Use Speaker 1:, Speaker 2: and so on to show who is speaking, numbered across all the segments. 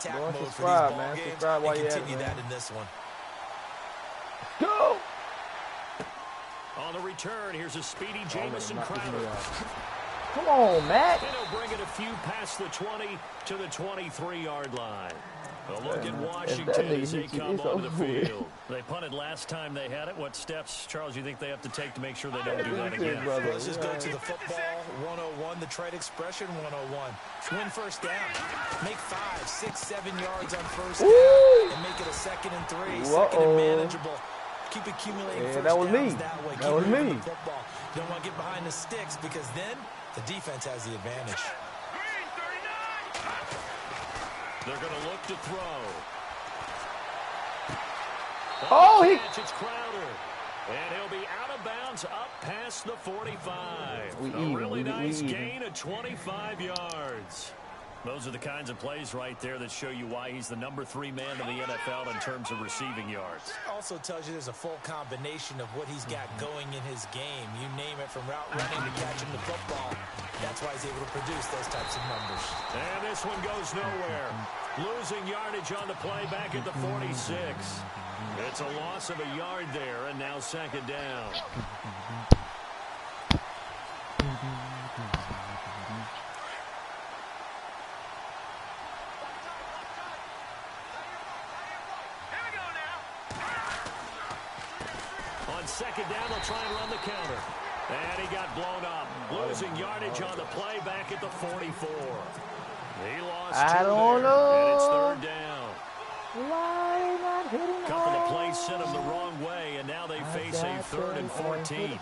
Speaker 1: attack
Speaker 2: Go
Speaker 1: mode for these
Speaker 2: subscribe,
Speaker 1: ball
Speaker 2: man.
Speaker 1: games.
Speaker 2: Subscribe while you're at it,
Speaker 1: Continue
Speaker 2: man.
Speaker 1: that in this one.
Speaker 2: Go!
Speaker 3: On the return, here's a speedy Jamison Crowder.
Speaker 2: Come on, Matt.
Speaker 3: And he'll bring it a few past the 20 to the 23-yard line. A look at Washington as they come onto the field. They punted last time they had it. What steps, Charles, you think they have to take to make sure they don't do that again?
Speaker 1: Let's just go to the football 101, the trade expression 101. Win first down. Make 5, 6, 7 yards on first down. And make it a 2nd and 3, second and manageable. Keep accumulating first downs that way. Keep moving the football. You don't want to get behind the sticks because then the defense has the advantage.
Speaker 3: They're going to look to throw. It's Crowder. And he'll be out of bounds up past the 45. A really nice gain of 25 yards. Those are the kinds of plays right there that show you why he's the #3 man in the NFL in terms of receiving yards.
Speaker 1: Also tells you there's a full combination of what he's got going in his game. You name it, from route running to catching the football. That's why he's able to produce those types of numbers.
Speaker 3: And this one goes nowhere. Losing yardage on the play back at the 46. It's a loss of a yard there, and now 2nd down. On 2nd down, they'll try and run the counter. And he got blown up. Losing yardage on the play back at the 44. He lost 2 there, and it's 3rd down.
Speaker 2: Why not hitting
Speaker 3: A couple of plays sent them the wrong way, and now they face a 3rd and 14.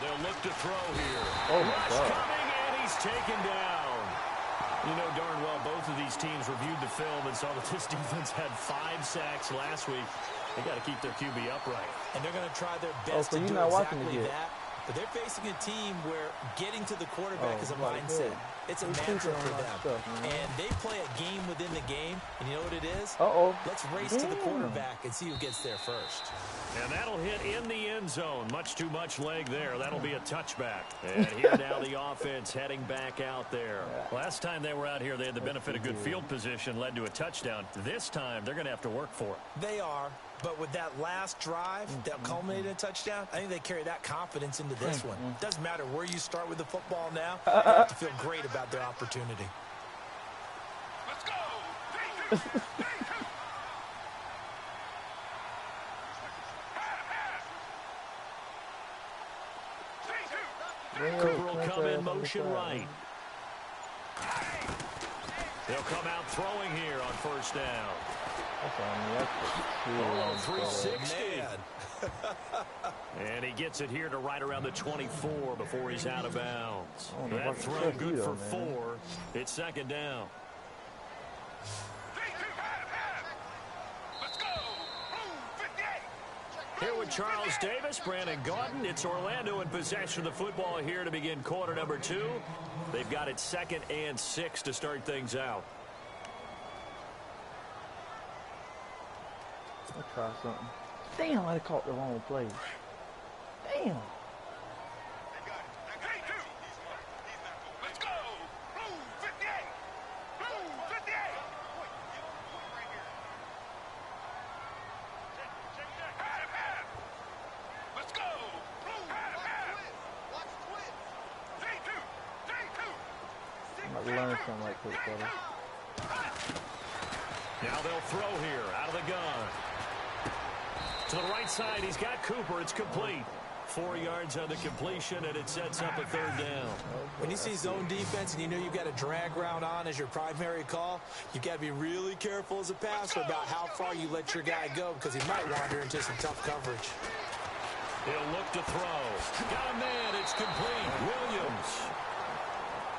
Speaker 3: They'll look to throw here.
Speaker 2: Oh, my God.
Speaker 3: Coming, and he's taken down. You know darn well both of these teams reviewed the film and saw that this defense had 5 sacks last week. They got to keep their QB upright.
Speaker 1: And they're going to try their best to do exactly that. But they're facing a team where getting to the quarterback is a mindset. It's a mantra for them. And they play a game within the game. And you know what it is? Let's race to the quarterback and see who gets there first.
Speaker 3: And that'll hit in the end zone. Much too much leg there. That'll be a touchback. And here now the offense heading back out there. Last time they were out here, they had the benefit of good field position, led to a touchdown. This time, they're going to have to work for it.
Speaker 1: They are. But with that last drive that culminated in a touchdown, I think they carry that confidence into this one. Doesn't matter where you start with the football now. They have to feel great about their opportunity. Let's go!
Speaker 3: Cooper will come in motion right. They'll come out throwing here on first down. 360. And he gets it here to right around the 24 before he's out of bounds. That throw good for 4. It's 2nd down. Here with Charles Davis, Brandon Gaudin. It's Orlando in possession of the football here to begin quarter number 2. They've got it 2nd and 6 to start things out.
Speaker 2: Let's try something. Damn, I caught the wrong play. Damn. Learn something like this, brother.
Speaker 3: Now they'll throw here out of the gun. To the right side, he's got Cooper. It's complete. 4 yards on the completion, and it sets up a 3rd down.
Speaker 1: When you see zone defense and you know you've got a drag route on as your primary call, you've got to be really careful as a passer about how far you let your guy go because he might wander into some tough coverage.
Speaker 3: He'll look to throw. Got a man. It's complete. Williams.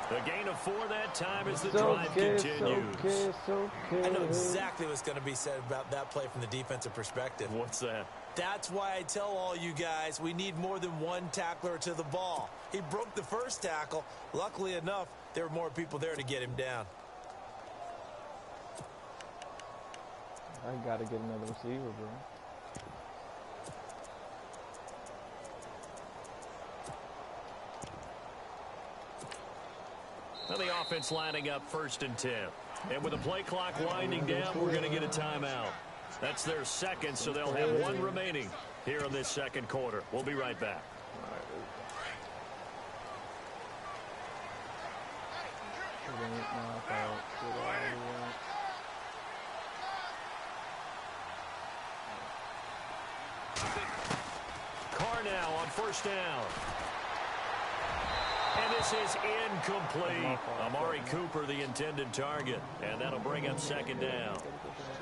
Speaker 3: The gain of 4 that time as the drive continues.
Speaker 1: I know exactly what's going to be said about that play from the defensive perspective.
Speaker 3: What's that?
Speaker 1: That's why I tell all you guys we need more than one tackler to the ball. He broke the first tackle. Luckily enough, there were more people there to get him down.
Speaker 2: I got to get another receiver, bro.
Speaker 3: Now the offense lining up 1st and 10. And with the play clock winding down, we're going to get a timeout. That's their second, so they'll have 1 remaining here in this 2nd quarter. We'll be right back. Carr now on 1st down. And this is incomplete. Amari Cooper, the intended target. And that'll bring up 2nd down.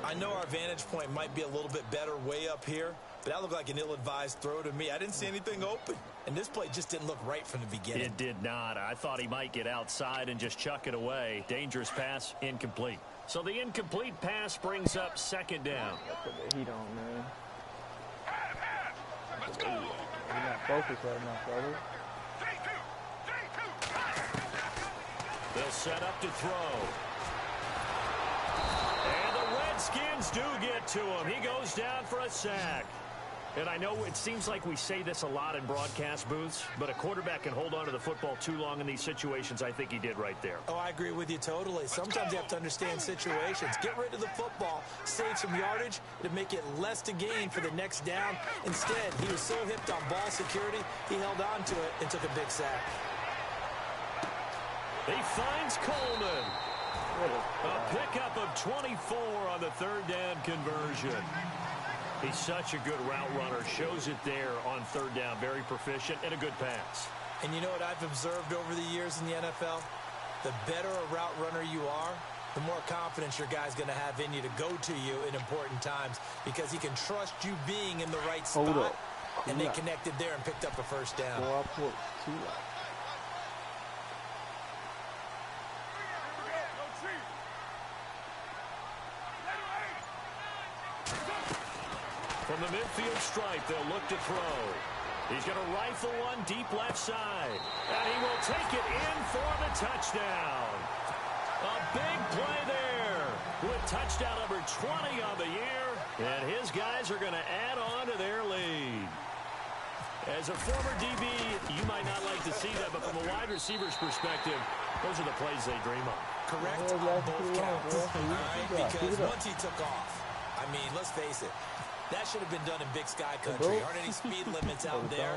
Speaker 1: I know our vantage point might be a little bit better way up here, but that looked like an ill-advised throw to me. I didn't see anything open. And this play just didn't look right from the beginning.
Speaker 3: It did not. I thought he might get outside and just chuck it away. Dangerous pass, incomplete. So the incomplete pass brings up 2nd down.
Speaker 2: Put the heat on, man. We're not focused right now, brother.
Speaker 3: They'll set up to throw. And the Redskins do get to him. He goes down for a sack. And I know it seems like we say this a lot in broadcast booths, but a quarterback can hold on to the football too long in these situations. I think he did right there.
Speaker 1: Oh, I agree with you totally. Sometimes you have to understand situations. Get rid of the football, save some yardage to make it less to gain for the next down. Instead, he was so hipped on ball security, he held on to it and took a big sack.
Speaker 3: He finds Coleman. A pickup of 24 on the 3rd down conversion. He's such a good route runner. Shows it there on 3rd down. Very proficient and a good pass.
Speaker 1: And you know what I've observed over the years in the NFL? The better a route runner you are, the more confidence your guy's going to have in you to go to you in important times because he can trust you being in the right spot. And they connected there and picked up a 1st down.
Speaker 3: From the midfield stripe, they'll look to throw. He's going to rifle one deep left side. And he will take it in for the touchdown. A big play there with touchdown number 20 on the year. And his guys are going to add on to their lead. As a former DB, you might not like to see that, but from a wide receiver's perspective, those are the plays they dream of.
Speaker 1: Correct on both counts. All right, because once he took off, I mean, let's face it, that should have been done in Big Sky country. Aren't any speed limits out there?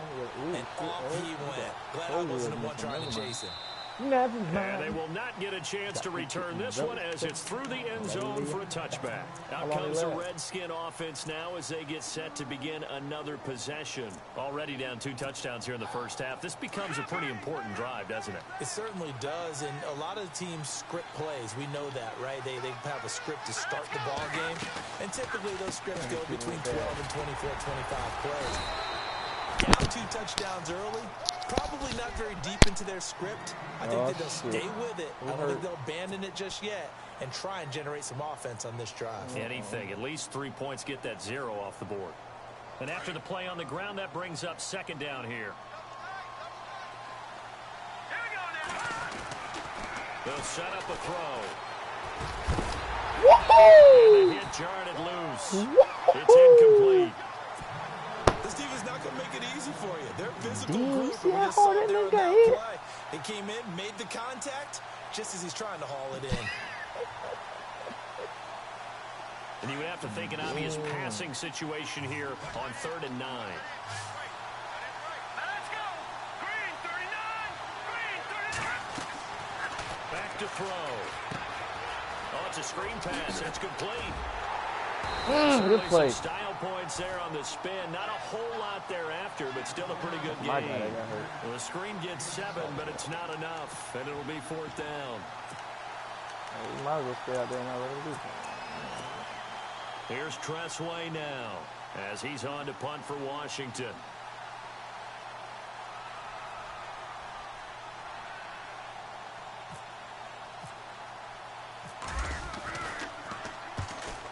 Speaker 1: And off he went. Glad I wasn't the one trying to chase him.
Speaker 3: And they will not get a chance to return this one as it's through the end zone for a touchback. Out comes the Redskin offense now as they get set to begin another possession. Already down 2 touchdowns here in the 1st half. This becomes a pretty important drive, doesn't it?
Speaker 1: It certainly does, and a lot of teams script plays. We know that, right? They have a script to start the ball game, and typically those scripts go between 12 and 24, 25 plays. Down 2 touchdowns early, probably not very deep into their script. I think that they'll stay with it. I don't think they'll abandon it just yet and try and generate some offense on this drive.
Speaker 3: Anything. At least 3 points, get that 0 off the board. And after the play on the ground, that brings up 2nd down here. They'll set up a throw. And the hit jarred it loose. It's incomplete.
Speaker 1: This defense not going to make it easy for you. They're physical group. We just saw there on that play. He came in, made the contact, just as he's trying to haul it in.
Speaker 3: And you would have to think an obvious passing situation here on 3rd and 9. Back to throw. Oh, it's a screen pass. It's complete.
Speaker 2: Good play.
Speaker 3: Some style points there on the spin. Not a whole lot thereafter, but still a pretty good game. Well, the screen gets 7, but it's not enough, and it'll be 4th down.
Speaker 2: You might as well stay out there and not let him do something.
Speaker 3: Here's Tressway now as he's on to punt for Washington.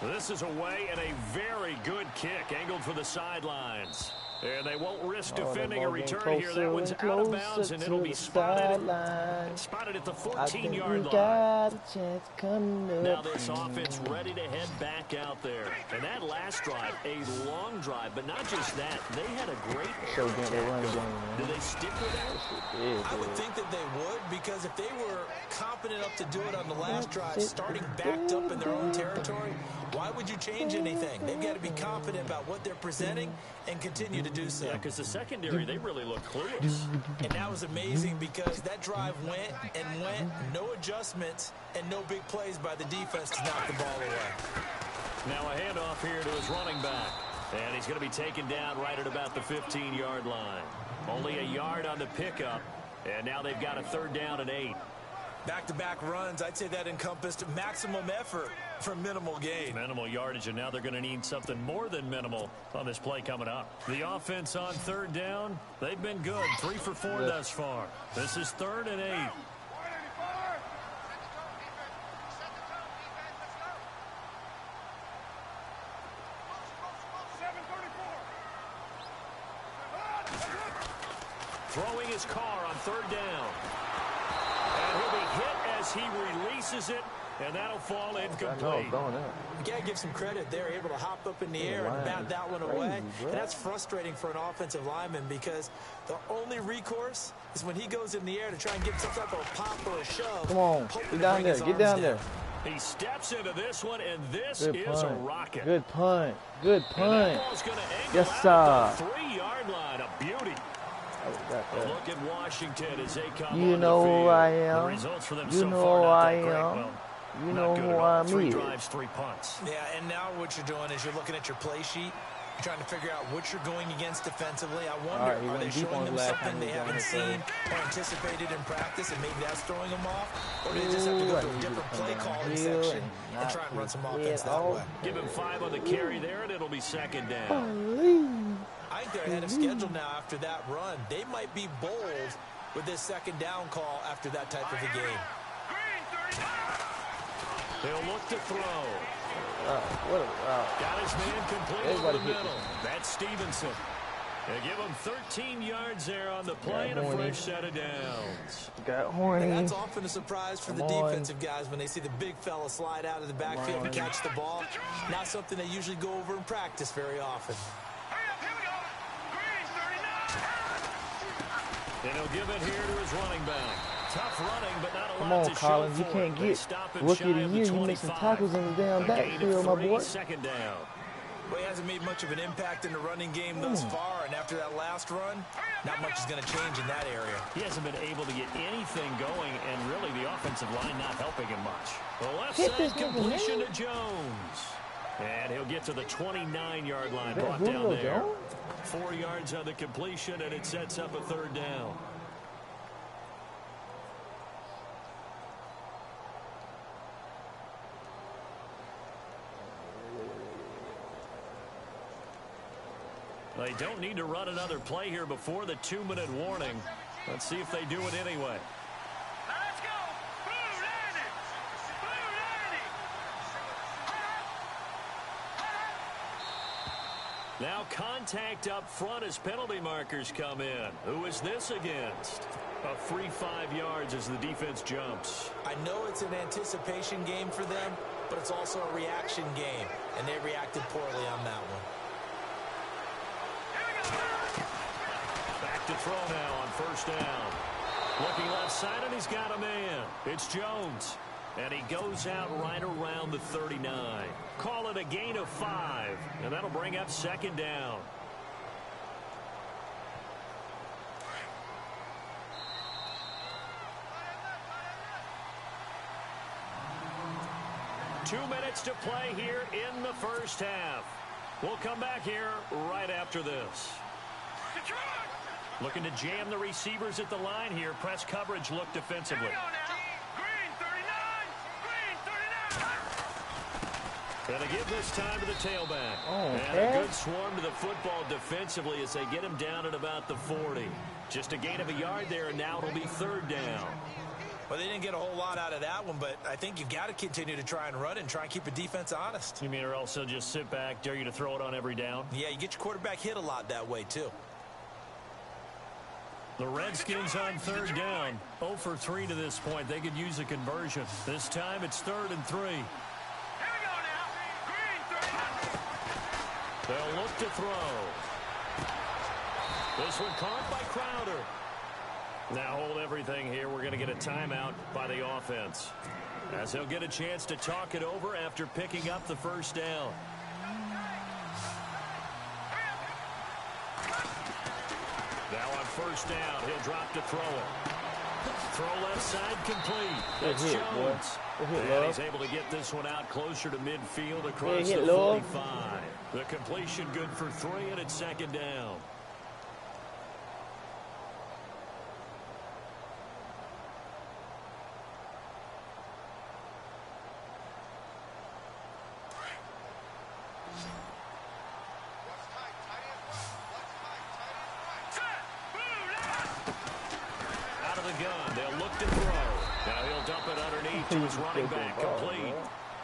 Speaker 3: This is away and a very good kick angled for the sidelines. And they won't risk defending a return here. That one's out of bounds, and it'll be spotted at the 14-yard line.
Speaker 2: Got a chance coming up.
Speaker 3: Now this offense ready to head back out there. And that last drive, a long drive, but not just that. They had a great air attack. Do they stick with that?
Speaker 1: I would think that they would, because if they were confident enough to do it on the last drive, starting backed up in their own territory, why would you change anything? They've got to be confident about what they're presenting and continue to do so.
Speaker 3: Yeah, because the secondary, they really look clueless.
Speaker 1: And that was amazing because that drive went and went, no adjustments and no big plays by the defense to knock the ball away.
Speaker 3: Now a handoff here to his running back. And he's going to be taken down right at about the 15-yard line. Only a yard on the pickup. And now they've got a 3rd down and 8.
Speaker 1: Back-to-back runs, I'd say that encompassed maximum effort for minimal gain.
Speaker 3: Minimal yardage, and now they're going to need something more than minimal on this play coming up. The offense on 3rd down, they've been good. 3 for 4 thus far. This is 3rd and 8. Throwing his car on 3rd down. And he'll be hit as he releases it, and that'll fall incomplete.
Speaker 1: You got to give some credit. They're able to hop up in the air and bat that one away. And that's frustrating for an offensive lineman because the only recourse is when he goes in the air to try and get some type of pop or a shove.
Speaker 2: Come on, get down there, get down there.
Speaker 3: He steps into this one, and this is a rocket.
Speaker 2: Good punt, good punt.
Speaker 3: Yes,
Speaker 2: sir.
Speaker 3: 3-yard line, a beauty. Look at Washington as they come
Speaker 2: you know who I am.
Speaker 3: The results for them
Speaker 2: you
Speaker 3: so
Speaker 2: know
Speaker 3: far,
Speaker 2: who I am.
Speaker 3: Well,
Speaker 2: you know who I am.
Speaker 3: 3 drives, 3 punts.
Speaker 1: Yeah, and now what you're doing is you're looking at your play sheet. You're trying to figure out what you're going against defensively. I wonder, are they showing them something they haven't seen or anticipated in practice, and maybe that's throwing them off? Or do they just have to go to a different play calling section and try and run some offense that way?
Speaker 3: Give him 5 on the carry there, and it'll be 2nd down.
Speaker 1: I think they're ahead of schedule now after that run. They might be bold with this 2nd down call after that type of a game.
Speaker 3: They'll look to throw.
Speaker 2: What
Speaker 3: Got his man complete over the middle. That's Stevenson. They give him 13 yards there on the play and a fresh set of downs.
Speaker 2: Got horny.
Speaker 1: And that's often a surprise for the defensive guys when they see the big fella slide out of the backfield and catch the ball. Not something they usually go over in practice very often.
Speaker 3: And he'll give it here to his running back. Tough running, but not a
Speaker 2: Come
Speaker 3: lot
Speaker 2: on,
Speaker 3: to
Speaker 2: Collins.
Speaker 3: show
Speaker 2: You
Speaker 3: for
Speaker 2: can't
Speaker 3: it.
Speaker 2: get rookie of the year. You make some tackles in the damn backfield, my boy.
Speaker 3: 2nd down.
Speaker 1: Well, he hasn't made much of an impact in the running game thus far, and after that last run, not much is going to change in that area.
Speaker 3: He hasn't been able to get anything going, and really the offensive line not helping him much. The left side completion to Jones. And he'll get to the 29-yard line, brought down there. 4 yards on the completion, and it sets up a 3rd down. They don't need to run another play here before the 2-minute warning. Let's see if they do it anyway.
Speaker 4: Let's go. Blue Danny. Blue Danny.
Speaker 3: Now contact up front as penalty markers come in. Who is this against? A free 5 yards as the defense jumps.
Speaker 1: I know it's an anticipation game for them, but it's also a reaction game, and they reacted poorly on that one.
Speaker 3: Back to throw now on 1st down. Looking left side, and he's got a man. It's Jones. And he goes out right around the 39. Call it a gain of 5, and that'll bring up 2nd down. Two minutes to play here in the 1st half. We'll come back here right after this. Looking to jam the receivers at the line here. Press coverage look defensively. And they give this time to the tailback. And a good swarm to the football defensively as they get him down at about the 40. Just a gain of a yard there, and now it'll be 3rd down.
Speaker 1: Well, Well, they didn't get a whole lot out of that one, but I think you've got to continue to try and run and try and keep the defense honest.
Speaker 3: You mean or else they'll just sit back, dare you to throw it on every down?
Speaker 1: Yeah, you get your quarterback hit a lot that way, too.
Speaker 3: The Redskins on 3rd down. 0 for 3 to this point. They could use a conversion. This time it's 3rd and 3.
Speaker 4: Here we go now. Green 3.
Speaker 3: They'll look to throw. This one caught by Crowder. Now hold everything here. We're going to get a timeout by the offense, as they'll get a chance to talk it over after picking up the first down. Now on 1st down, he'll drop to throw it. Throw left side complete. That's Jones. And he's able to get this one out closer to midfield across the 45. The completion good for 3, and it's 2nd down. To his running back, complete.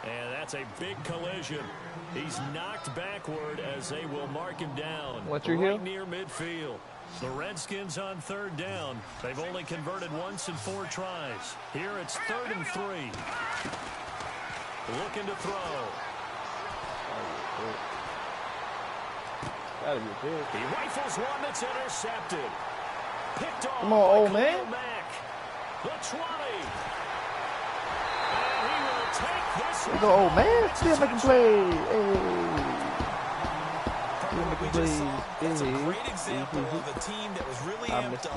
Speaker 3: And that's a big collision. He's knocked backward as they will mark him down right near midfield. The Redskins on 3rd down. They've only converted once in 4 tries. Here it's 3rd and 3. Looking to throw.
Speaker 2: Gotta be big.
Speaker 3: He rifles one that's intercepted. Picked off.
Speaker 2: Come on, old man.
Speaker 3: Mack. The 20.
Speaker 2: Let's go, old man. Still making plays. Hey. Still making plays.
Speaker 1: It's a great example of a team that was really amped up.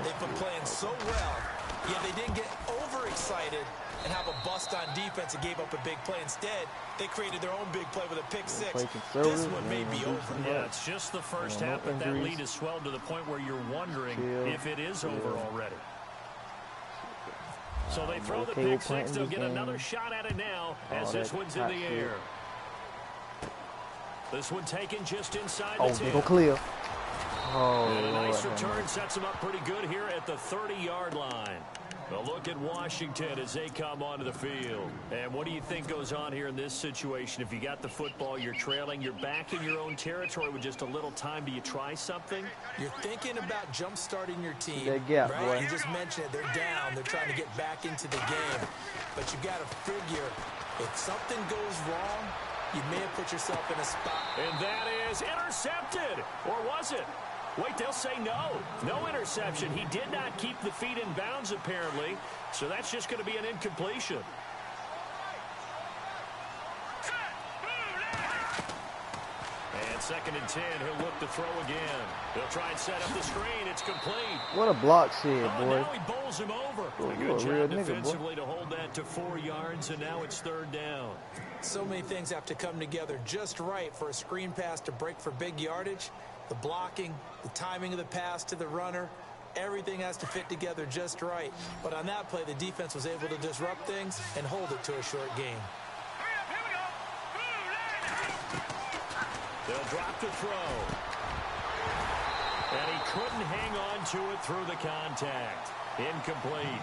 Speaker 1: They've been playing so well, yet they didn't get overexcited and have a bust on defense and gave up a big play. Instead, they created their own big play with a pick 6. This one may be over.
Speaker 3: Yeah, it's just the first half, but that lead has swelled to the point where you're wondering if it is over already. So they throw the pick 6. They'll get another shot at it now as this one's in the air. This one taken just inside the 10.
Speaker 2: Go clear.
Speaker 3: And a nice return sets him up pretty good here at the 30-yard line. A look at Washington as they come onto the field. And what do you think goes on here in this situation? If you got the football, you're trailing, you're back in your own territory with just a little time. Do you try something?
Speaker 1: You're thinking about jump-starting your team,
Speaker 2: right?
Speaker 1: Boy. You just mentioned it. They're down. They're trying to get back into the game. But you got to figure, if something goes wrong, you may have put yourself in a spot.
Speaker 3: And that is intercepted. Or was it? Wait, they'll say no. No interception. He did not keep the feet in bounds, apparently. So that's just going to be an incompletion. And 2nd and 10, he'll look to throw again. He'll try and set up the screen. It's complete.
Speaker 2: What a block shed, boy.
Speaker 3: Now he bowls him over. A good job defensively to hold that to 4 yards, and now it's 3rd down.
Speaker 1: So many things have to come together just right for a screen pass to break for big yardage. The blocking, the timing of the pass to the runner, everything has to fit together just right. But on that play, the defense was able to disrupt things and hold it to a short gain.
Speaker 3: They'll drop to throw. And he couldn't hang on to it through the contact. Incomplete.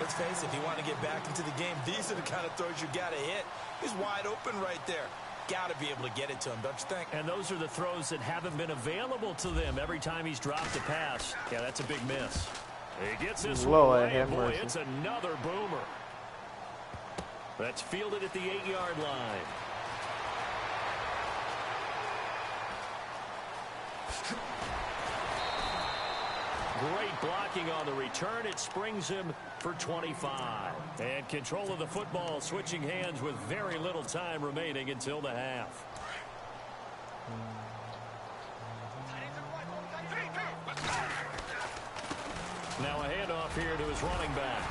Speaker 1: Let's face it, if you want to get back into the game, these are the kind of throws you got to hit. He's wide open right there. Got to be able to get it to him, don't you think?
Speaker 3: And those are the throws that haven't been available to them every time he's dropped a pass. Yeah, that's a big miss. He gets this one away. Boy, it's another boomer. That's fielded at the 8-yard line. Great blocking on the return. It springs him for 25. And control of the football switching hands with very little time remaining until the half. Now a handoff here to his running back.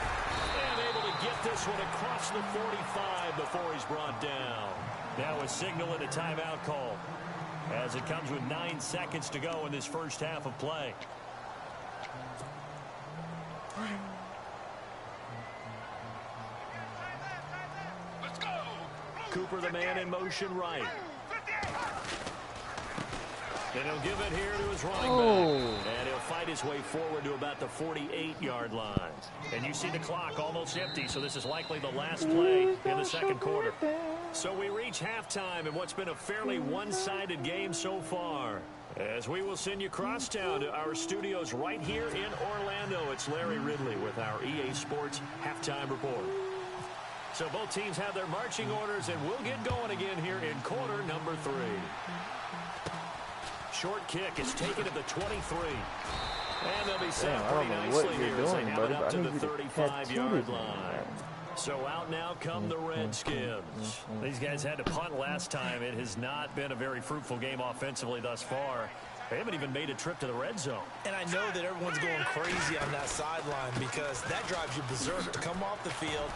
Speaker 3: And able to get this one across the 45 before he's brought down. Now a signal and a timeout call, as it comes with 9 seconds to go in this first half of play. Cooper, the man in motion right. And he'll give it here to his running back. And he'll fight his way forward to about the 48-yard line. And you see the clock almost empty, so this is likely the last play in the second quarter. So we reach halftime in what's been a fairly one-sided game so far. As we will send you crosstown to our studios right here in Orlando. It's Larry Ridley with our EA Sports Halftime Report. So both teams have their marching orders, and we'll get going again here in quarter number 3. Short kick is taken at the 23. And they'll be set up pretty nicely here as they have it up to the 35-yard line. So out now come the Redskins. These guys had to punt last time. It has not been a very fruitful game offensively thus far. They haven't even made a trip to the red zone. And I know that everyone's going crazy on that sideline because that drives you berserk to come off the field,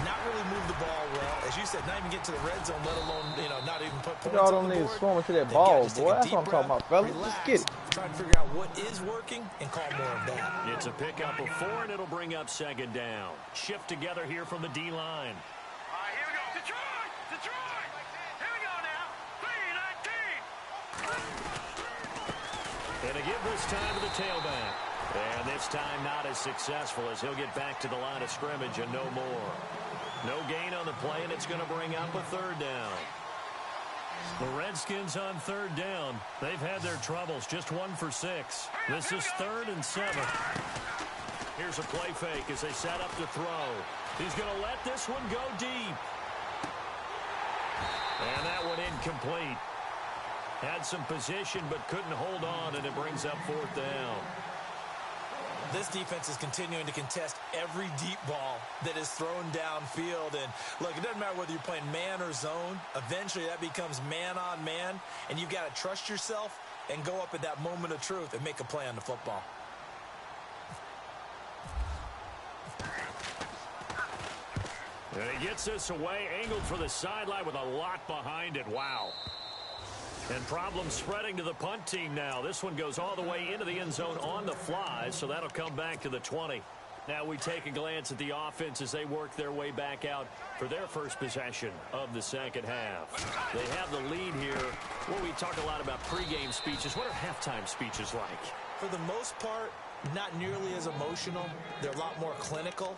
Speaker 3: not really move the ball well. As you said, not even get to the red zone, let alone, not even put points on the board.
Speaker 2: Y'all don't need to swarm into that ball, boy. That's what I'm talking about, fellas. Let's get it.
Speaker 3: Try to figure out what is working and call more of that. It's a pickup of 4, and it'll bring up second down. Shift together here from the D-line.
Speaker 4: All right, here we go. Detroit! Detroit! Here we go now. 3-19.
Speaker 3: And a give this time to the tailback. And this time not as successful as he'll get back to the line of scrimmage and no more. No gain on the play, and it's going to bring up a third down. The Redskins on third down. They've had their troubles, just 1 for 6. This is 3rd and 7. Here's a play fake as they set up to throw. He's going to let this one go deep. And that one incomplete. Had some position but couldn't hold on, and it brings up 4th down. This defense is continuing to contest every deep ball that is thrown downfield. And look, it doesn't matter whether you're playing man or zone. Eventually that becomes man on man, and you've got to trust yourself and go up at that moment of truth and make a play on the football. And he gets this away, angled for the sideline with a lot behind it. Wow. And problems spreading to the punt team now. This one goes all the way into the end zone on the fly, so that'll come back to the 20. Now we take a glance at the offense as they work their way back out for their first possession of the second half. They have the lead here. Well, we talk a lot about pregame speeches. What are halftime speeches like? For the most part, not nearly as emotional. They're a lot more clinical.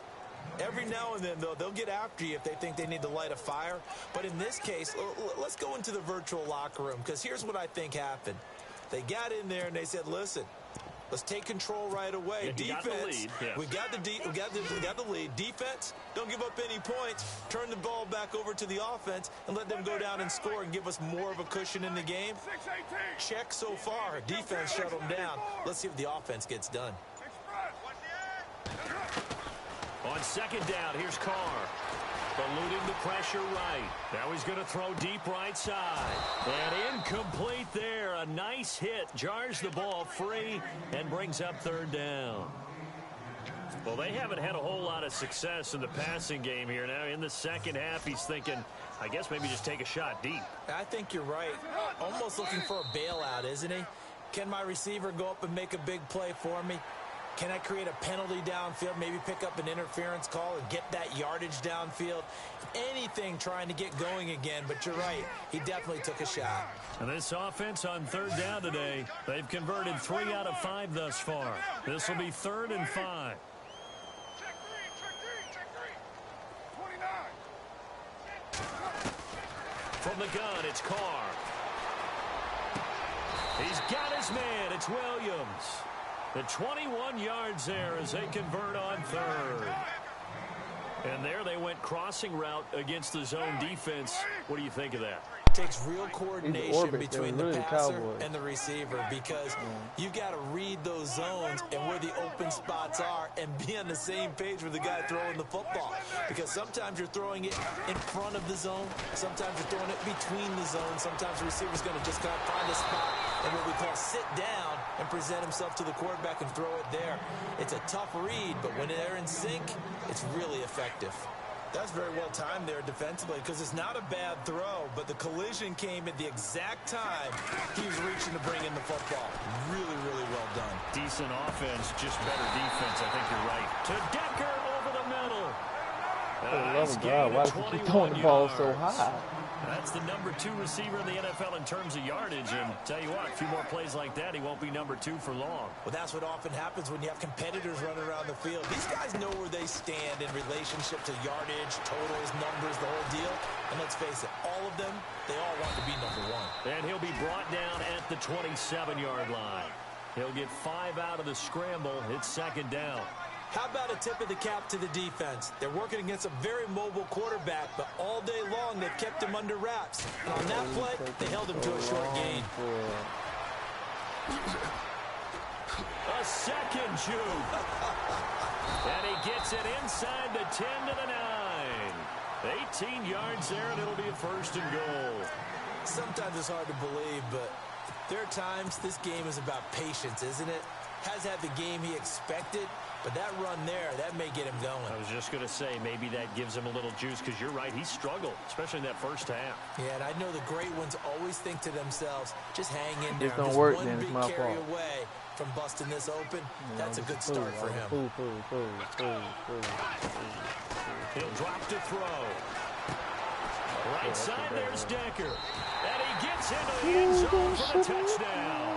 Speaker 3: Every now and then, though, they'll get after you if they think they need to light a fire. But in this case, let's go into the virtual locker room, because here's what I think happened. They got in there and they said, listen, let's take control right away. Yeah, defense, we got the lead. Defense, don't give up any points. Turn the ball back over to the offense and let them go down and score and give us more of a cushion in the game. Check so far. Defense shut them down. Let's see if the offense gets done. On second down, here's Carr. Eluding the pressure right. Now he's going to throw deep right side. And incomplete there. A nice hit. Jars the ball free and brings up third down. Well, they haven't had a whole lot of success in the passing game here. Now in the second half, he's thinking, I guess maybe just take a shot deep. I think you're right. Almost looking for a bailout, isn't he? Can my receiver go up and make a big play for me? Can I create a penalty downfield, maybe pick up an interference call and get that yardage downfield? Anything trying to get going again, but you're right. He definitely took a shot. And this offense on third down today, they've converted 3 out of 5 thus far. This will be 3rd and 5.
Speaker 4: Check 3, 29.
Speaker 3: From the gun, it's Carr. He's got his man. It's Williams. The 21 yards there as they convert on third. And there they went crossing route against the zone defense. What do you think of that? Takes real coordination between the passer and the receiver, because you got to read those zones and where the open spots are and be on the same page with the guy throwing the football. Because sometimes you're throwing it in front of the zone. Sometimes you're throwing it between the zones. Sometimes the receiver's going to just kind of find a spot and what we call sit down and present himself to the quarterback and throw it there. It's a tough read, but when they're in sync, it's really effective. That's very well timed there defensively, because it's not a bad throw, but the collision came at the exact time he was reaching to bring in the football. Really, really well done. Decent offense, just better defense. I think you're right. To Decker over the middle.
Speaker 2: Oh, God, why does he keep throwing the ball so high?
Speaker 3: That's the #2 receiver in the NFL in terms of yardage. And tell you what, a few more plays like that, he won't be #2 for long.
Speaker 1: Well, that's what often happens when you have competitors running around the field. These guys know where they stand in relationship to yardage, totals, numbers, the whole deal. And let's face it, all of them, they all want to be #1.
Speaker 3: And he'll be brought down at the 27-yard line. He'll get 5 out of the scramble. It's 2nd down.
Speaker 1: How about a tip of the cap to the defense? They're working against a very mobile quarterback, but all day long they've kept him under wraps. And on that play, they held him to a short gain.
Speaker 3: A second juke. And he gets it inside the 10 to the 9. 18 yards there, and it'll be a 1st and goal.
Speaker 1: Sometimes it's hard to believe, but there are times this game is about patience, isn't it? Has had the game he expected, but that run there, that may get him going.
Speaker 3: I was just going to say, maybe that gives him a little juice, because you're right, he struggled, especially in that first half.
Speaker 1: Yeah, and I know the great ones always think to themselves, just hang in there.
Speaker 2: It don't work,
Speaker 1: one
Speaker 2: then it's
Speaker 1: big
Speaker 2: my
Speaker 1: carry
Speaker 2: fault.
Speaker 1: away from busting this open. That's a good start for him.
Speaker 3: He'll drop to throw. Right side, there's Decker. And he gets into the end zone for the touchdown.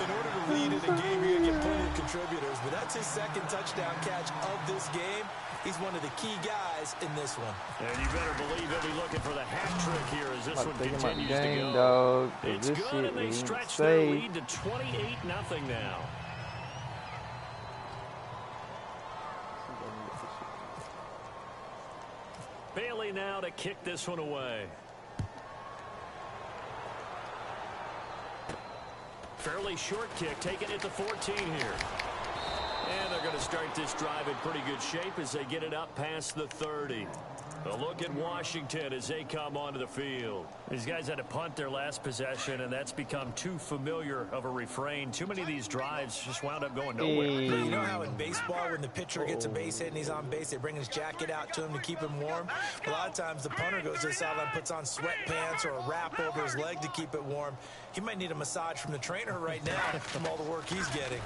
Speaker 1: In order to lead in a game, you're going to get plenty of contributors, but that's his 2nd touchdown catch of this game. He's one of the key guys in this one.
Speaker 3: And you better believe he'll be looking for the hat trick here as this one continues
Speaker 2: game,
Speaker 3: to go.
Speaker 2: Dog.
Speaker 3: It's
Speaker 2: this
Speaker 3: good, and they stretch their lead to 28-0 now. Bailey now to kick this one away. Fairly short kick, taking it to 14 here. And they're going to start this drive in pretty good shape as they get it up past the 30. A look at Washington as they come onto the field. These guys had to punt their last possession, and that's become too familiar of a refrain. Too many of these drives just wound up going nowhere.
Speaker 1: You know how in baseball, when the pitcher gets a base hit and he's on base, they bring his jacket out to him to keep him warm? A lot of times the punter goes to the sideline, puts on sweatpants or a wrap over his leg to keep it warm. He might need a massage from the trainer right now from all the work he's getting.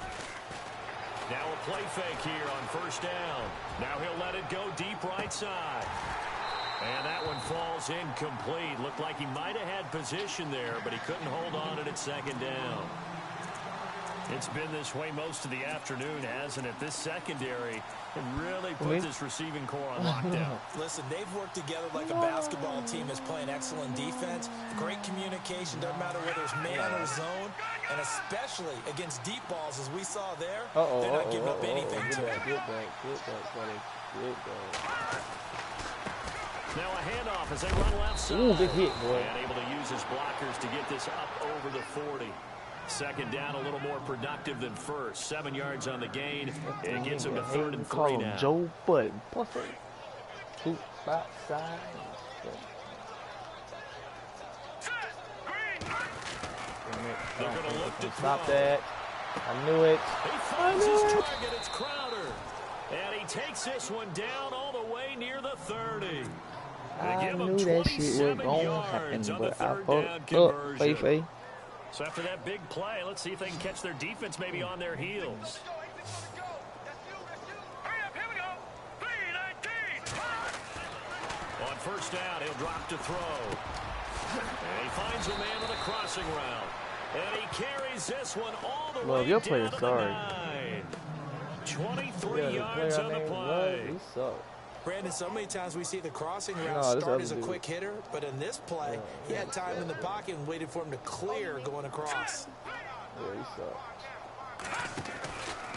Speaker 3: Now a play fake here on 1st down. Now he'll let it go deep right side. And that one falls incomplete. Looked like he might have had position there, but he couldn't hold on it at 2nd down. It's been this way most of the afternoon, hasn't it? This secondary really put this receiving core on lockdown.
Speaker 1: Listen, they've worked together like a basketball team that's playing excellent defense. Great communication, doesn't matter whether it's man or zone. And especially against deep balls, as we saw there, they're not giving up anything to it.
Speaker 2: Get back, buddy. Get back.
Speaker 3: Now a handoff as they run left side.
Speaker 2: Ooh, big hit, boy.
Speaker 3: And able to use his blockers to get this up over the 40. 2nd down, a little more productive than 1st. 7 yards on the gain. It gets him to 3rd and 3 now.
Speaker 2: Joe Budden. Pussy. Two outside.
Speaker 3: They're going to look to
Speaker 2: stop
Speaker 3: throw.
Speaker 2: that. I knew it.
Speaker 3: He finds his target. It's Crowder. And he takes this one down all the way near the 30.
Speaker 2: I knew that shit was going to happen, but I fucked up, Faye.
Speaker 3: So after that big play, let's see if they can catch their defense maybe on their heels. On 1st down, he'll drop to throw. And he finds a man with a crossing route. And he carries this one all the way
Speaker 2: your
Speaker 3: down
Speaker 2: player's
Speaker 3: to the
Speaker 2: sorry.
Speaker 3: 9. 23 yards on the play.
Speaker 2: He sucked.
Speaker 1: Brandon, so many times we see the crossing route start as a quick hitter, but in this play, he had time in the pocket and waited for him to clear going across.
Speaker 2: Yeah, he sucked.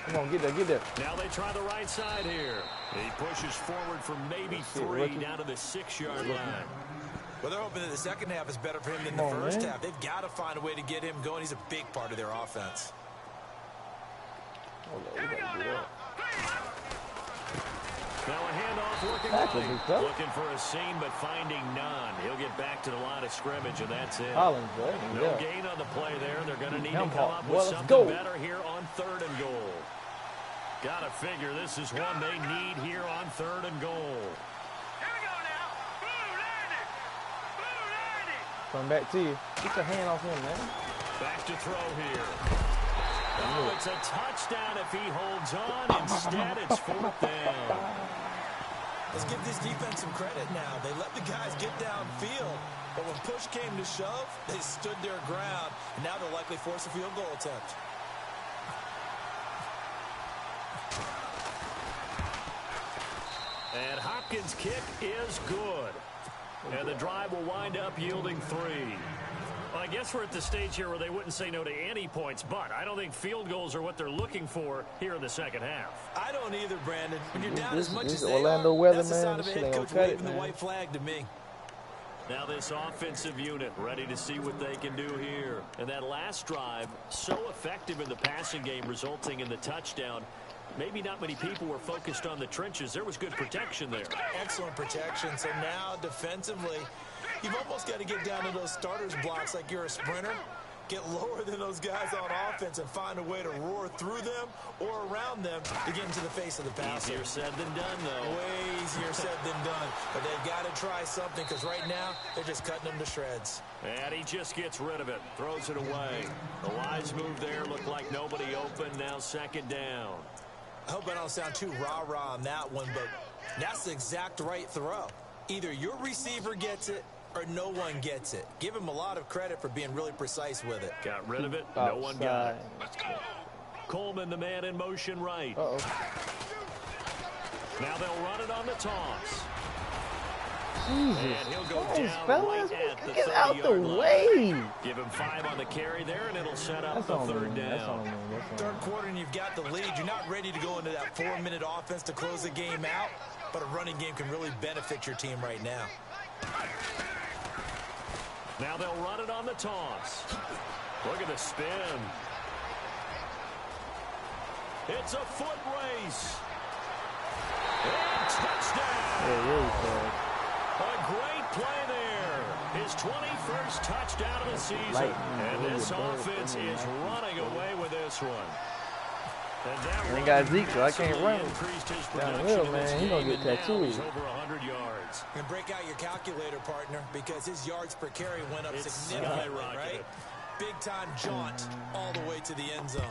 Speaker 2: Come on, get there.
Speaker 3: Now they try the right side here. He pushes forward for maybe 3 down to the 6-yard line.
Speaker 1: Well, they're hoping that the 2nd half is better for him than the 1st half. They've got to find a way to get him going. He's a big part of their offense.
Speaker 3: Now a handoff working right. Looking for a seam, but finding none. He'll get back to the line of scrimmage, and that's it. No gain on the play there. They're going to need to come up with something better here on 3rd and goal. Got to figure this is one they need here on 3rd and goal.
Speaker 4: Here we go now. Blue 90.
Speaker 2: Come back to you. Get your hand off him, man.
Speaker 3: Back to throw here. Oh, it's a touchdown if he holds on. Instead, it's 4th down.
Speaker 1: Let's give this defense some credit now. They let the guys get downfield, but when push came to shove, they stood their ground, and now they'll likely force a field goal attempt.
Speaker 3: And Hopkins' kick is good. And the drive will wind up yielding 3. Well, I guess we're at the stage here where they wouldn't say no to any points, but I don't think field goals are what they're looking for here in the second half.
Speaker 1: I don't either, Brandon. When you're down as much as they
Speaker 2: Orlando
Speaker 1: are,
Speaker 2: weather,
Speaker 1: that's the
Speaker 2: man.
Speaker 1: sign of a head coach waving the white flag to me.
Speaker 3: Now this offensive unit ready to see what they can do here. And that last drive, so effective in the passing game, resulting in the touchdown. Maybe not many people were focused on the trenches. There was good protection there.
Speaker 1: Excellent protection. So now defensively, you've almost got to get down to those starters blocks like you're a sprinter. Get lower than those guys on offense and find a way to roar through them or around them to get into the face of the passer.
Speaker 3: Easier said than done, though.
Speaker 1: Way easier said than done. But they've got to try something because right now they're just cutting them to shreds.
Speaker 3: And he just gets rid of it. Throws it away. The wise move there looked like nobody open. Now second down.
Speaker 1: I hope I don't sound too rah-rah on that one, but that's the exact right throw. Either your receiver gets it or no one gets it. Give him a lot of credit for being really precise with it.
Speaker 3: Got rid of it. No one got it. Let's go. Coleman, the man in motion right.
Speaker 2: Uh-oh.
Speaker 3: Now they'll run it on the toss.
Speaker 2: Jesus.
Speaker 3: And he'll go down
Speaker 2: fellas,
Speaker 3: right at the
Speaker 2: get out the
Speaker 3: 30-yard line.
Speaker 2: way.
Speaker 3: Give him 5 on the carry there, and it'll set up the third down.
Speaker 1: Third quarter, and you've got the lead. You're not ready to go into that 4-minute offense to close the game out, but a running game can really benefit your team right now.
Speaker 3: Now they'll run it on the toss. Look at the spin. It's a foot race. And touchdown. A great play there. His 21st touchdown of the season. And this offense is running away with this one.
Speaker 2: I ain't got Zeke, so I can't run. Down the middle, man. He's going to get tattooed.
Speaker 3: Over 100 yards.
Speaker 1: And break out your calculator, partner, because his yards per carry went up significantly, right? Big-time jaunt all the way to the end zone.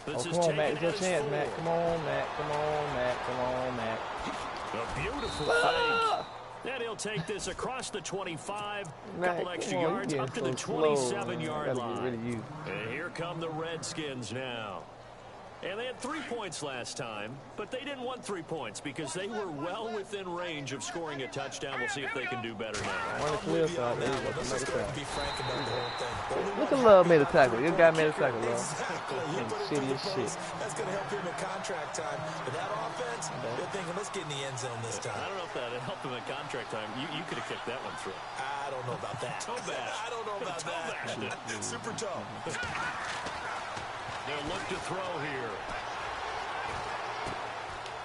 Speaker 2: Oh, come on, Matt. It's your chance, Matt. Come on, Matt. Come on, Matt. Come on, Matt.
Speaker 3: A beautiful fake. And he'll take this across the 25. Couple extra yards up to the 27-yard line. And here come the Redskins now. And they had 3 points last time, but they didn't want 3 points because they were well within range of scoring a touchdown. We'll see if they can do better now.
Speaker 2: On the clear side, there you go. Look at Love made a tackle. Your guy made a tackle, Love. Shitty as shit.
Speaker 1: That's going to help him in contract time. But that offense, they're thinking, let's get in the end zone this time.
Speaker 3: I don't know if that helped him in contract time. You could have kicked that one through.
Speaker 1: I don't know about that.
Speaker 3: Toe bash.
Speaker 1: I don't know about that. Super toe.
Speaker 3: They'll look to throw here.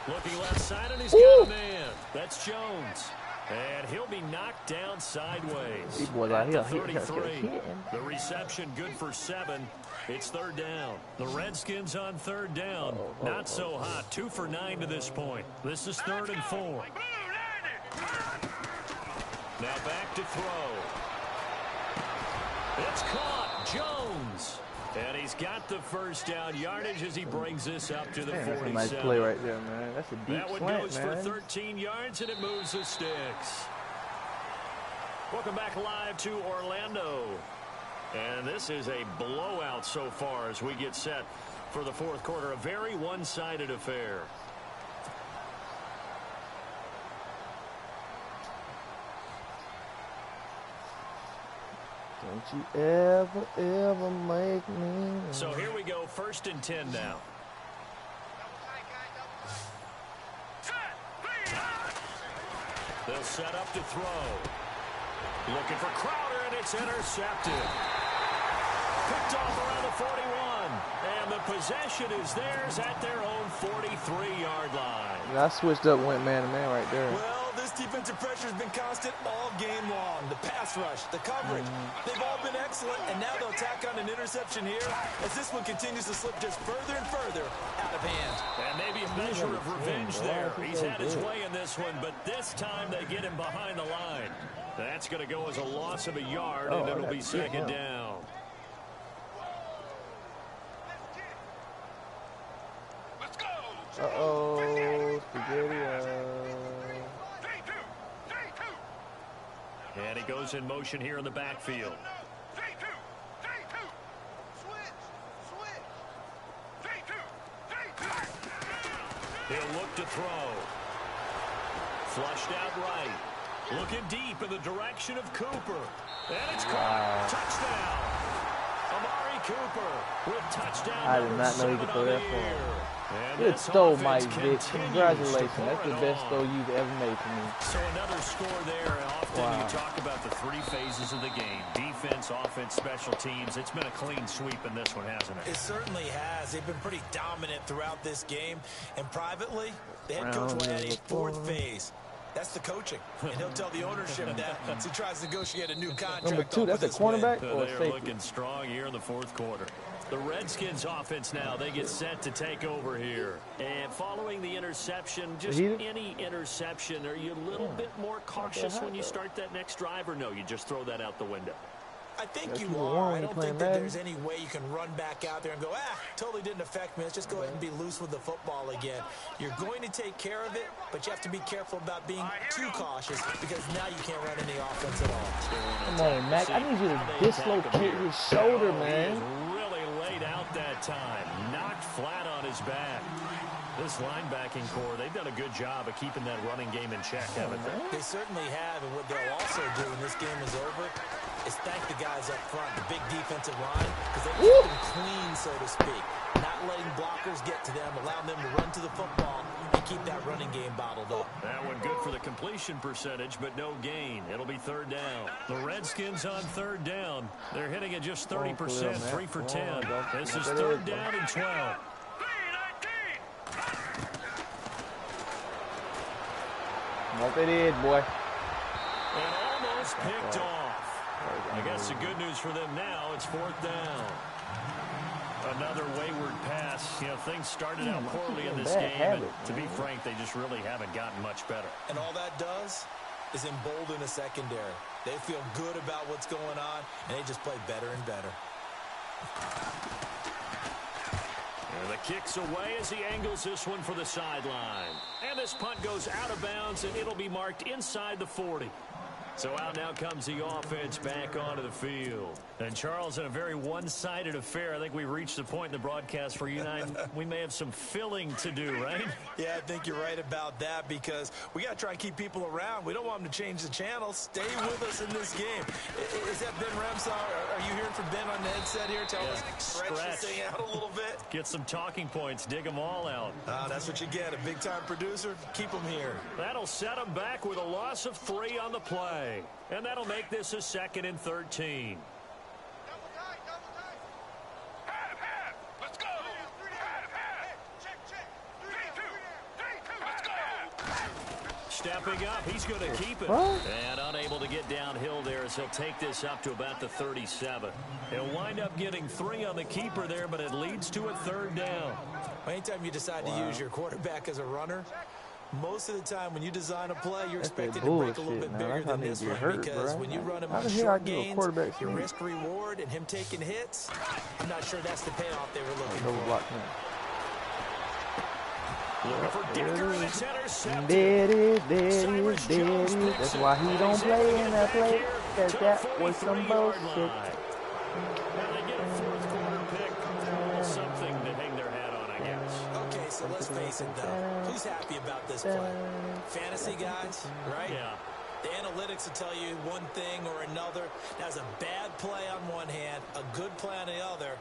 Speaker 3: Looking left side, and he's got a man. That's Jones. And he'll be knocked down sideways.
Speaker 2: These boys out here.
Speaker 3: 33. The reception good for 7. It's third down. The Redskins on third down. Not so hot. 2 for 9 to this point. This is 3rd and 4. Now back to throw. It's caught. Jones. And he's got the first down yardage as he brings this up to the 47.
Speaker 2: That's a nice play right there, man. That's a deep
Speaker 3: that one
Speaker 2: slant,
Speaker 3: goes
Speaker 2: man.
Speaker 3: for 13 yards, and it moves the sticks. Welcome back live to Orlando. And this is a blowout so far as we get set for the fourth quarter. A very one-sided affair.
Speaker 2: Don't you ever make me.
Speaker 3: So here we go, 1st and 10 now. They'll set up to throw. Looking for Crowder, and it's intercepted. Picked off around the 41. And the possession is theirs at their own 43-yard line.
Speaker 2: I switched up and went man-to-man right there.
Speaker 1: Well, this defensive pressure has been constant all game long. The pass rush, the coverage, they've all been excellent, and now they'll tack on an interception here as this one continues to slip just further and further out of hand.
Speaker 3: And maybe a measure of revenge there. He's had his way in this one, but this time they get him behind the line. That's going to go as a loss of a yard, and it'll be second down.
Speaker 4: Let's go.
Speaker 2: Uh-oh, spaghetti.
Speaker 3: And he goes in motion here in the backfield. He'll look to throw. Flushed out right. Looking deep in the direction of Cooper. And it's caught. Touchdown. Amari Cooper with touchdown.
Speaker 2: I did not know he could throw that far. Good throw, Mike Vick. Congratulations. That's the best throw you've ever made for me.
Speaker 3: So another score there. Often you talk about the three phases of the game. Defense, offense, special teams. It's been a clean sweep in this one, hasn't it?
Speaker 1: It certainly has. They've been pretty dominant throughout this game. And privately, the head coach will add a fourth phase. That's the coaching. And he'll tell the ownership that as he tries to negotiate a new contract.
Speaker 2: Number 2, that's a cornerback or a safety?
Speaker 3: They're looking strong here in the fourth quarter. The Redskins offense now, they get set to take over here. And following the interception, just any interception, are you a little bit more cautious when you start that next drive, or no, you just throw that out the window?
Speaker 1: I think you are. I don't think that there's any way you can run back out there and go, totally didn't affect me. Let's just go ahead and be loose with the football again. You're going to take care of it, but you have to be careful about being too cautious because now you can't run any offense at all.
Speaker 2: Come on, Mac. I need you to dislocate his shoulder, man.
Speaker 3: Really laid out that time. Knocked flat on his back. This linebacking core, they've done a good job of keeping that running game in check, haven't they?
Speaker 1: They certainly have, and what they'll also do when this game is over is thank the guys up front, the big defensive line, because they keep them clean, so to speak. Not letting blockers get to them, allowing them to run to the football and keep that running game bottled up.
Speaker 3: That one good for the completion percentage, but no gain. It'll be third down. The Redskins on third down. They're hitting at just 30%, 3 for 10. This is third down and 12.
Speaker 2: What it is, boy.
Speaker 3: And almost picked off. I guess the good news for them now, it's fourth down. Another wayward pass. You know, things started out poorly in this game, and to be frank, they just really haven't gotten much better.
Speaker 1: And all that does is embolden the secondary. They feel good about what's going on, and they just play better and better.
Speaker 3: And the kick's away as he angles this one for the sideline. And this punt goes out of bounds, and it'll be marked inside the 40. So out now comes the offense back onto the field. And, Charles, in a very one-sided affair, I think we've reached the point in the broadcast where you and I, we may have some filling to do, right?
Speaker 1: Yeah, I think you're right about that because we got to try and keep people around. We don't want them to change the channel. Stay with us in this game. Is that Ben Ramsey? Are you hearing from Ben on the headset here? Tell us, stretch this thing out a little bit.
Speaker 3: Get some talking points. Dig them all out.
Speaker 1: That's what you get. A big-time producer. Keep them here.
Speaker 3: That'll set them back with a loss of 3 on the play. And that'll make this a 2nd and 13.
Speaker 4: Let's go.
Speaker 3: Stepping up, he's going to keep it. And unable to get downhill there as he'll take this up to about the 37. He'll wind up getting 3 on the keeper there, but it leads to a third down.
Speaker 1: Anytime you decide to use your quarterback as a runner, most of the time when you design a play, you're expected to break a little bit bigger than this one because when you run him on short gains, your risk-reward and him taking hits, I'm not sure that's the payoff they were looking for.
Speaker 2: There it is. That's why he don't play in that play, because that was some bullshit.
Speaker 1: So let's face it, though. Who's happy about this play? Fantasy guys, right?
Speaker 3: Yeah.
Speaker 1: The analytics will tell you one thing or another. That's a bad play on one hand, a good play on the other,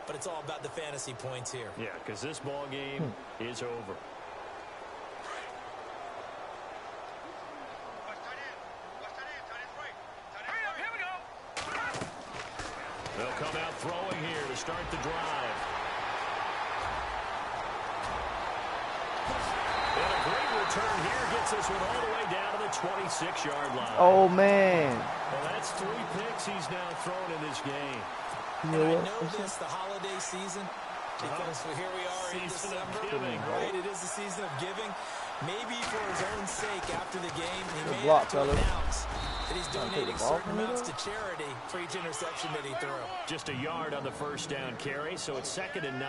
Speaker 1: but it's all about the fantasy points here.
Speaker 3: Yeah, because this ball game is over.
Speaker 4: Here we go.
Speaker 3: They'll come out throwing here to start the drive. And a great return here gets this one all the way down to the 26-yard line.
Speaker 2: Oh, man.
Speaker 3: Well, that's 3 picks he's now thrown in this game.
Speaker 1: And I know this, the holiday season, because here we are in December, right? It is the season of giving. Maybe for his own sake after the game, he may have to announce that he's donating certain amounts to charity for each interception that he threw.
Speaker 3: Just a yard on the first down carry, so it's 2nd and 9.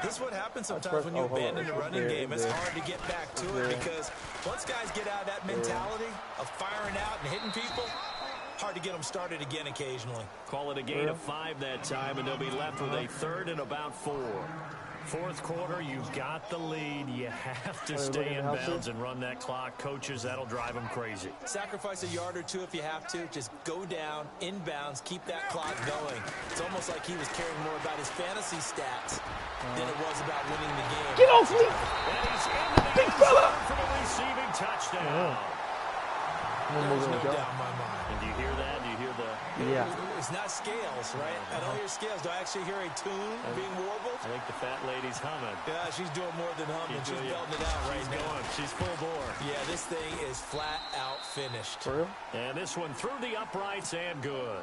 Speaker 1: This is what happens sometimes when you abandon the running game. It's hard to get back to it because once guys get out of that mentality of firing out and hitting people, hard to get them started again occasionally.
Speaker 3: Call it a gain of 5 that time, and they'll be left with a third and about 4. Fourth quarter, you've got the lead. You have to stay in bounds and run that clock. Coaches, that'll drive them crazy.
Speaker 1: Sacrifice a yard or two if you have to. Just go down, inbounds, keep that clock going. It's almost like he was caring more about his fantasy stats than it was about winning the game.
Speaker 2: Get off me!
Speaker 3: And he's into the end zone for the receiving touchdown.
Speaker 1: There's no doubt in my mind.
Speaker 3: And do you hear that? Do you hear the...
Speaker 2: Yeah.
Speaker 1: It's not scales, right? I don't hear scales. Do I actually hear a tune being warbled?
Speaker 3: I think the fat lady's humming.
Speaker 1: Yeah, she's doing more than humming. She's belting it out right now.
Speaker 3: She's full bore.
Speaker 1: Yeah, this thing is flat out finished.
Speaker 2: For real?
Speaker 3: And this one through the uprights and good.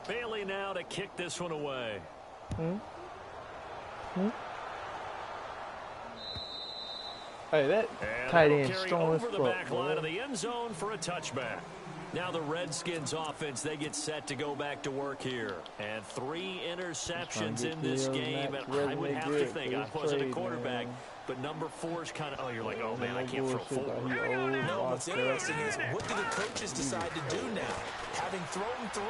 Speaker 3: Bailey now to kick this one away.
Speaker 2: Hey, that tight end strong as
Speaker 3: fuck. Over the back line of the end zone for a touchback. Now the Redskins offense, they get set to go back to work here. And 3 interceptions in this game. And I would have to think, I wasn't a quarterback, but number 4 is kind of, oh, you're like, oh, man, I can't throw 4.
Speaker 1: No, what's interesting is, what do the coaches decide to do now? Having thrown 3,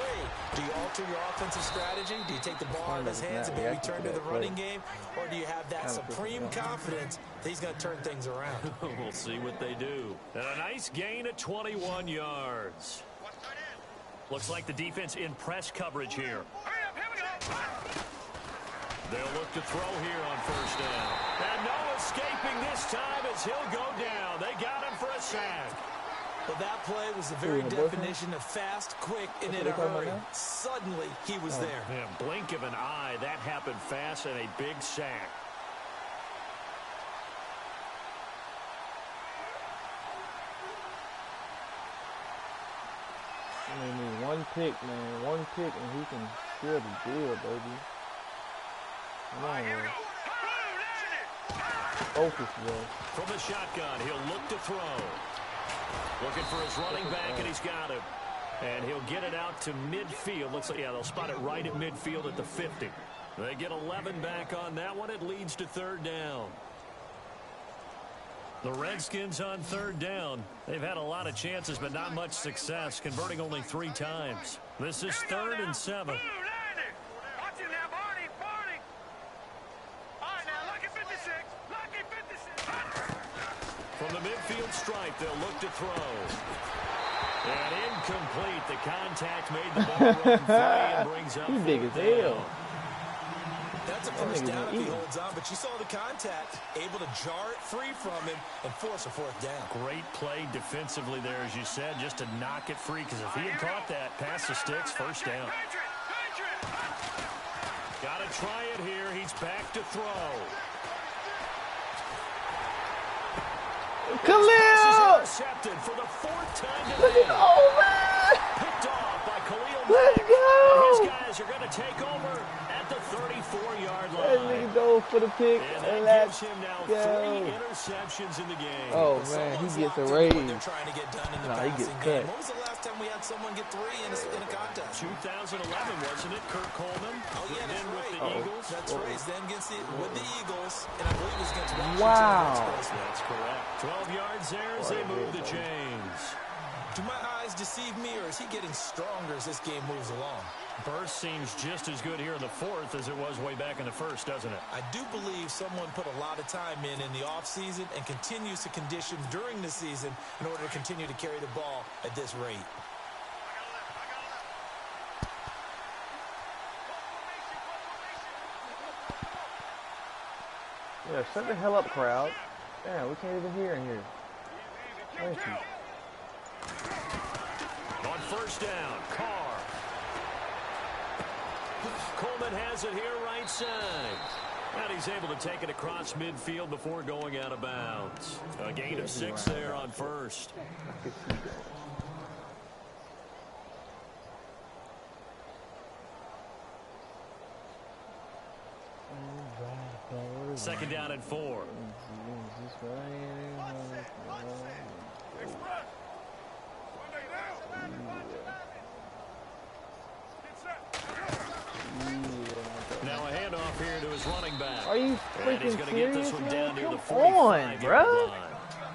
Speaker 1: do you alter your offensive strategy? Do you take the ball out of his hands and maybe turn to the running game? Or do you have that supreme confidence that he's going to turn things around?
Speaker 3: We'll see what they do. And a nice gain of 21 yards. Looks like the defense in press coverage here. They'll look to throw here on first down. And no escaping this time as he'll go down. They got him for a sack.
Speaker 1: Well, that play was the very definition of fast, quick, and in a hurry. Suddenly, he was there.
Speaker 3: Yeah, blink of an eye. That happened fast and a big sack.
Speaker 2: I mean, one pick, man. One pick, and he can steal the deal, baby. Come on, man. Focus, bro.
Speaker 3: From the shotgun, he'll look to throw. Looking for his running back, and he's got him. And he'll get it out to midfield. Looks like, yeah, they'll spot it right at midfield at the 50. They get 11 back on that one. It leads to third down. The Redskins on third down. They've had a lot of chances, but not much success, converting only 3 times. This is 3rd and 7. From the midfield stripe, they'll look to throw. And incomplete. The contact made the ball run free and brings up.
Speaker 2: He's big as hell.
Speaker 1: That's a first down if he holds on, but you saw the contact, able to jar it free from him and force a 4th down.
Speaker 3: Great play defensively there, as you said, just to knock it free, because if he had caught that, past the sticks, first down. Got to try it here. He's back to throw.
Speaker 2: Khalil!
Speaker 3: Intercepted for the 4th time
Speaker 2: Look
Speaker 3: today.
Speaker 2: at
Speaker 3: Picked off by Khalil.
Speaker 2: Let's go!
Speaker 3: His guys are going to take over at the 34-yard line.
Speaker 2: That nigga dove for the pick.
Speaker 3: And that gives him now 3 interceptions in the game.
Speaker 2: Oh, man, he gets a raise.
Speaker 1: They're trying to get done in the
Speaker 2: he gets
Speaker 1: passing
Speaker 2: cut.
Speaker 1: game. When was the last time we had someone get 3 in a contest?
Speaker 3: 2011, wasn't it? Kurt Coleman.
Speaker 1: Oh, yeah, that's
Speaker 3: with
Speaker 1: right.
Speaker 3: the Eagles.
Speaker 1: That's right. Then with the Eagles, and I believe it was against Washington.
Speaker 2: Wow.
Speaker 3: That's correct. 12 yards there as they move the chains.
Speaker 1: Do my eyes deceive me, or is he getting stronger as this game moves along?
Speaker 3: Burst seems just as good here in the 4th as it was way back in the 1st, doesn't it?
Speaker 1: I do believe someone put a lot of time in the offseason and continues to condition during the season in order to continue to carry the ball at this rate.
Speaker 2: Yeah, shut the hell up, crowd. Damn, we can't even hear in here. Thank you.
Speaker 3: On first down, Carr. Coleman has it here right side. And he's able to take it across midfield before going out of bounds. A gain of 6 there on first. Second down and 4.
Speaker 2: Are you freaking serious,
Speaker 3: one
Speaker 2: man?
Speaker 3: down near
Speaker 2: Come
Speaker 3: the
Speaker 2: on, bro.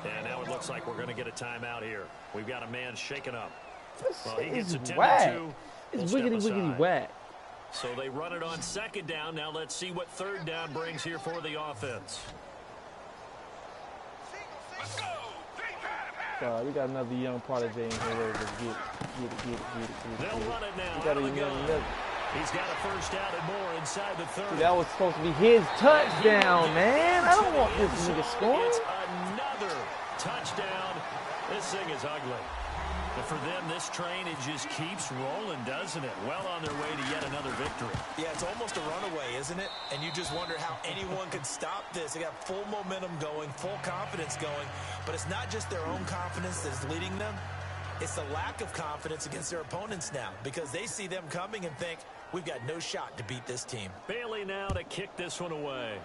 Speaker 3: And now it looks like we're going to get a timeout here. We've got a man shaken up.
Speaker 2: This
Speaker 3: Well, he gets
Speaker 2: is
Speaker 3: attended
Speaker 2: whack.
Speaker 3: to.
Speaker 2: It's
Speaker 3: We'll
Speaker 2: wiggity
Speaker 3: step
Speaker 2: wiggity
Speaker 3: aside.
Speaker 2: whack.
Speaker 3: So they run it on second down. Now let's see what third down brings here for the offense.
Speaker 2: We got another young prodigy in here ready to get it.
Speaker 3: They'll run it now.
Speaker 2: We got
Speaker 3: Out
Speaker 2: a
Speaker 3: of the
Speaker 2: young
Speaker 3: gun. He's got a first down and more inside the 30.
Speaker 2: That was supposed to be his touchdown, man. I don't want this nigga scoring.
Speaker 3: It's another touchdown. This thing is ugly. But for them, this train, it just keeps rolling, doesn't it? Well on their way to yet another victory.
Speaker 1: Yeah, it's almost a runaway, isn't it? And you just wonder how anyone could stop this. They got full momentum going, full confidence going. But it's not just their own confidence that's leading them. It's the lack of confidence against their opponents now because they see them coming and think, we've got no shot to beat this team.
Speaker 3: Bailey now to kick this one away.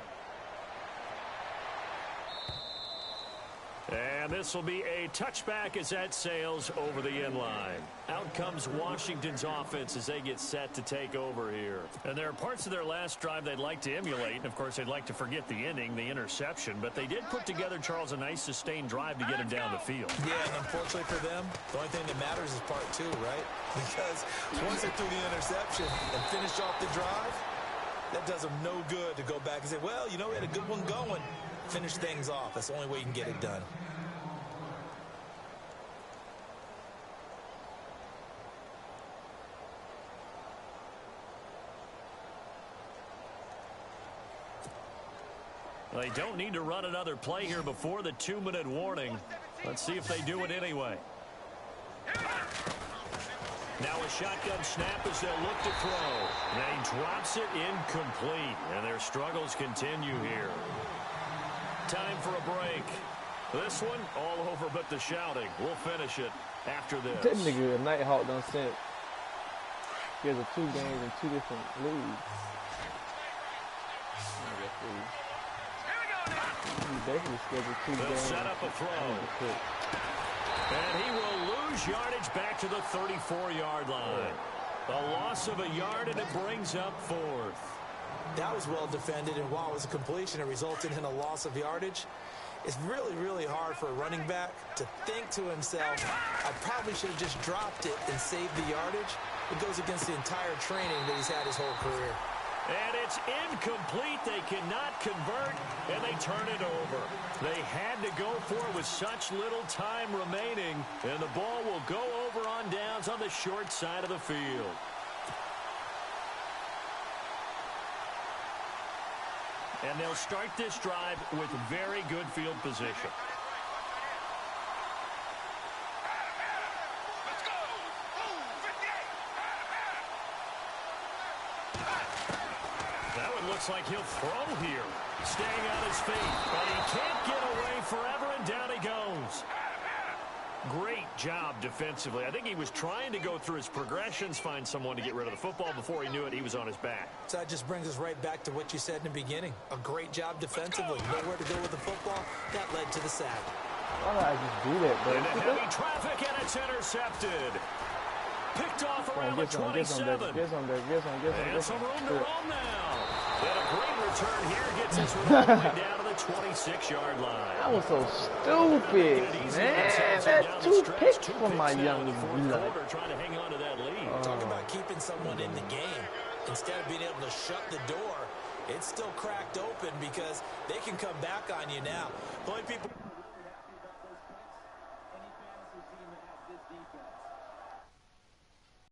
Speaker 3: And this will be a touchback as that sails over the end line. Out comes Washington's offense as they get set to take over here. And there are parts of their last drive they'd like to emulate. And, of course, they'd like to forget the inning, the interception. But they did put together, Charles, a nice sustained drive to get him down the field.
Speaker 1: Yeah, and unfortunately for them, the only thing that matters is part two, right? Because once they threw the interception and finished off the drive, that does them no good to go back and say, well, you know, we had a good one going. Finish things off. That's the only way you can get it done.
Speaker 3: They don't need to run another play here before the 2-minute warning. Let's see if they do it anyway. Now a shotgun snap as they'll look to throw. And he drops it incomplete. And their struggles continue here. Time for a break. This one all over but the shouting. We'll finish it after this.
Speaker 2: That nigga, a Nighthawk done sent. He has 2 games in 2 different leagues. He basically scheduled 2
Speaker 3: They'll
Speaker 2: games.
Speaker 3: set up a throw. And he will lose yardage back to the 34-yard line. A loss of a yard, and it brings up 4th.
Speaker 1: That was well defended, and while it was a completion, it resulted in a loss of yardage. It's really, really hard for a running back to think to himself, I probably should have just dropped it and saved the yardage. It goes against the entire training that he's had his whole career.
Speaker 3: And it's incomplete. They cannot convert, and they turn it over. They had to go for it with such little time remaining, and the ball will go over on downs on the short side of the field. And they'll start this drive with very good field position. Looks like he'll throw here. Staying on his feet, but he can't get away forever, and down he goes. Great job defensively. I think he was trying to go through his progressions, find someone to get rid of the football. Before he knew it, he was on his back.
Speaker 1: So that just brings us right back to what you said in the beginning. A great job defensively. Nowhere to go with the football. That led to the sack.
Speaker 2: Why did I just do that, bro?
Speaker 3: Into heavy traffic, and it's intercepted. Picked off around the 27.
Speaker 2: Get some
Speaker 3: And some room to roam now. And a great return here gets us all the way down to the 26-yard line.
Speaker 2: That was so stupid, man. That's 2 picks from my young blood.
Speaker 3: Trying to hang on to that lead.
Speaker 1: Talk about keeping someone in the game. Instead of being able to shut the door, it's still cracked open because they can come back on you now. The only people